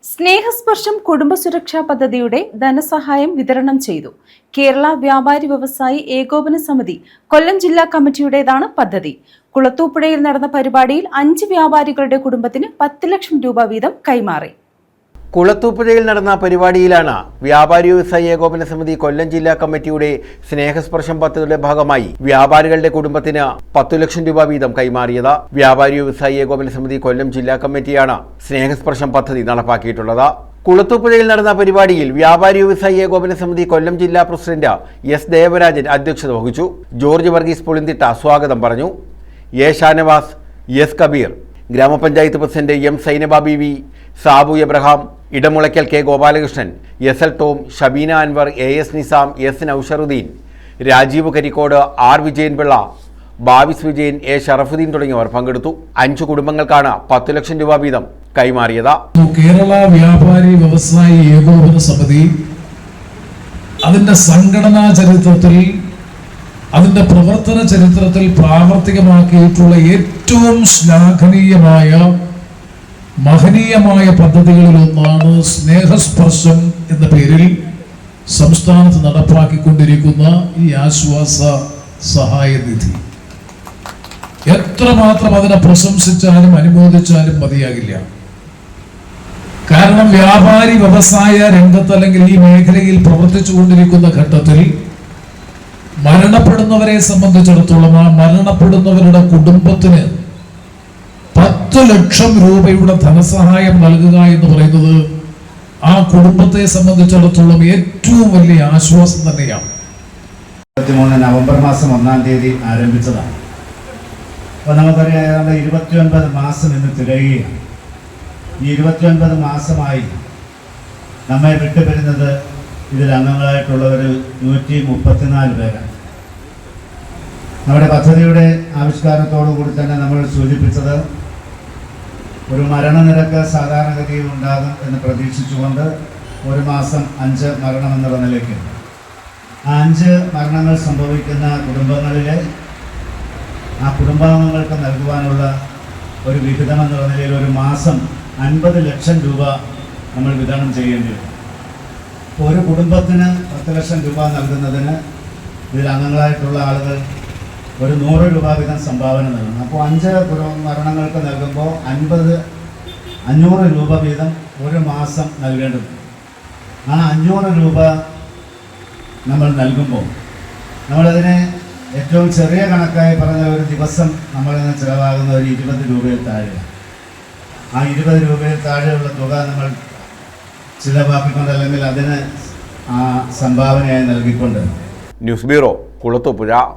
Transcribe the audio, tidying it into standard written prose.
സ്നേഹസ്പർശം കുടുംബസുരക്ഷാ പദ്ധതിയുടെ ധനസഹായം വിതരണം ചെയ്തു. കേരള വ്യാപാരി വ്യവസായി ഏകോപന സമിതി കൊല്ലം ജില്ലാ കമ്മിറ്റിയുടേതാണ് പദ്ധതി. കുളത്തൂപ്പുഴയിൽ നടന്ന പരിപാടിയിൽ 5 വ്യാപാരികളുടെ കുടുംബത്തിന് 10 ലക്ഷം രൂപ വീതം കൈമാറി. കുളത്തൂപ്പുഴയിൽ നടന്ന പരിപാടിയിലാണ് വ്യാപാരി വ്യവസായി ഏകോപന സമിതി കൊല്ലം ജില്ലാ കമ്മിറ്റിയുടെ സ്നേഹസ്പർശം പദ്ധതിയുടെ ഭാഗമായി വ്യാപാരികളുടെ കുടുംബത്തിന് 10 ലക്ഷം രൂപ വീതം കൈമാറിയത്. വ്യാപാരി വ്യവസായി ഏകോപന സമിതി കൊല്ലം ജില്ലാ കമ്മിറ്റിയാണ് സ്നേഹസ്പർശം പദ്ധതി നടപ്പാക്കിയിട്ടുള്ളത്. കുളത്തൂപ്പുഴയിൽ നടന്ന പരിപാടിയിൽ വ്യാപാരി വ്യവസായി ഏകോപന സമിതി കൊല്ലം ജില്ലാ പ്രസിഡന്റ് എസ് ദേവരാജൻ അധ്യക്ഷത വഹിച്ചു. ജോർജ് വർഗീസ് പുളിന്തിട്ട സ്വാഗതം പറഞ്ഞു. A Shanavas, S Kabeer, grama panchayat president M Sainaba Beevi, Sabu Abraham, Edamulakkal K Gopalakrishnan, S L Tom, Shabeena Anwar, A S Nizam, S Nousharuddeen, Rajeev Karikode, R Vijayanpillai, Bavis Vijayan, A Sharafuddeen തുടങ്ങിയവർ പങ്കെടുത്തു. 5 കുടുംബങ്ങൾക്കാണ് 10 ലക്ഷം രൂപ വീതം കൈമാറിയത്. കേരള വ്യാപാരി വ്യവസായി ഏകോപന സമിതി അതിന്റെ സംഘടനാ ചരിത്രത്തിൽ, അതിന്റെ പ്രവർത്തന ചരിത്രത്തിൽ പ്രാവർത്തികമാക്കിയിട്ടുള്ള ഏറ്റവും ശ്ലാഘനീയമായ മഹനീയമായ പദ്ധതികളിലൊന്നാണ് സ്നേഹസ്പർശം എന്ന പേരിൽ സംസ്ഥാനത്ത് നടപ്പാക്കിക്കൊണ്ടിരിക്കുന്ന ഈ ആശ്വാസ സഹായ നിധി. എത്രമാത്രം അതിനെ പ്രശംസിച്ചാലും അനുമോദിച്ചാലും മതിയാകില്ല. കാരണം വ്യാപാരി വ്യവസായ രംഗത്ത് അല്ലെങ്കിൽ ഈ മേഖലയിൽ പ്രവർത്തിച്ചു കൊണ്ടിരിക്കുന്ന ഘട്ടത്തിൽ മരണപ്പെടുന്നവരെ സംബന്ധിച്ചിടത്തോളം ആ മരണപ്പെടുന്നവരുടെ കുടുംബത്തിന് 10 ലക്ഷം രൂപയുടെ ധനസഹായം നൽകുക എന്ന് പറയുന്നത് ആ കുടുംബത്തെ സംബന്ധിച്ചിടത്തോളം ഏറ്റവും വലിയ ആശ്വാസം തന്നെയാണ്. 23 നവംബർ മാസം 1-ാം തീയതി ആരംഭിച്ചതാണ്. അപ്പോൾ നമുക്കറിയാം, ഏതാണ്ട് 29 മാസം ഇന്ന് തികയുകയാണ്. ഈ 29 മാസമായി നമ്മെ വിട്ടുപിരിഞ്ഞത് ഇതിൽ അംഗങ്ങളായിട്ടുള്ളവർ 134 പേരാണ്. നമ്മുടെ പദ്ധതിയുടെ ആവിഷ്കാരത്തോടു കൂടി തന്നെ നമ്മൾ സൂചിപ്പിച്ചത് ഒരു മരണനിരക്ക് സാധാരണഗതിയിൽ ഉണ്ടാകും എന്ന് പ്രതീക്ഷിച്ചുകൊണ്ട് ഒരു മാസം 5 മരണം എന്നുള്ള നിലയ്ക്ക് ആ 5 മരണങ്ങൾ സംഭവിക്കുന്ന കുടുംബങ്ങളിലെ ആ കുടുംബാംഗങ്ങൾക്ക് നൽകുവാനുള്ള ഒരു വിഹിതം എന്നുള്ള നിലയിൽ ഒരു മാസം 50 ലക്ഷം രൂപ നമ്മൾ വിതരണം ചെയ്യേണ്ടി വരും. അപ്പോൾ ഒരു കുടുംബത്തിന് 10 ലക്ഷം രൂപ നൽകുന്നതിന് ഇതിൽ അംഗങ്ങളായിട്ടുള്ള ആളുകൾ ഒരു 100 രൂപ വീതം സംഭാവന നൽകണം. അപ്പോൾ 5 മരണങ്ങൾക്ക് നൽകുമ്പോൾ 500 രൂപ വീതം ഒരു മാസം നൽകേണ്ടതുണ്ട്. ആ 500 രൂപ നമ്മൾ നൽകുമ്പോൾ നമ്മളതിനെ ഏറ്റവും ചെറിയ കണക്കായി പറഞ്ഞ ഒരു ദിവസം നമ്മളിന്ന് ചിലവാകുന്ന ഒരു 20 രൂപയിൽ താഴെയാണ്. ആ 20 രൂപയിൽ താഴെയുള്ള തുക നമ്മൾ ചിലവാക്കിക്കൊണ്ട് അല്ലെങ്കിൽ അതിന് ആ സംഭാവനയായി നൽകിക്കൊണ്ട്. News bureau, Kulathupuzha.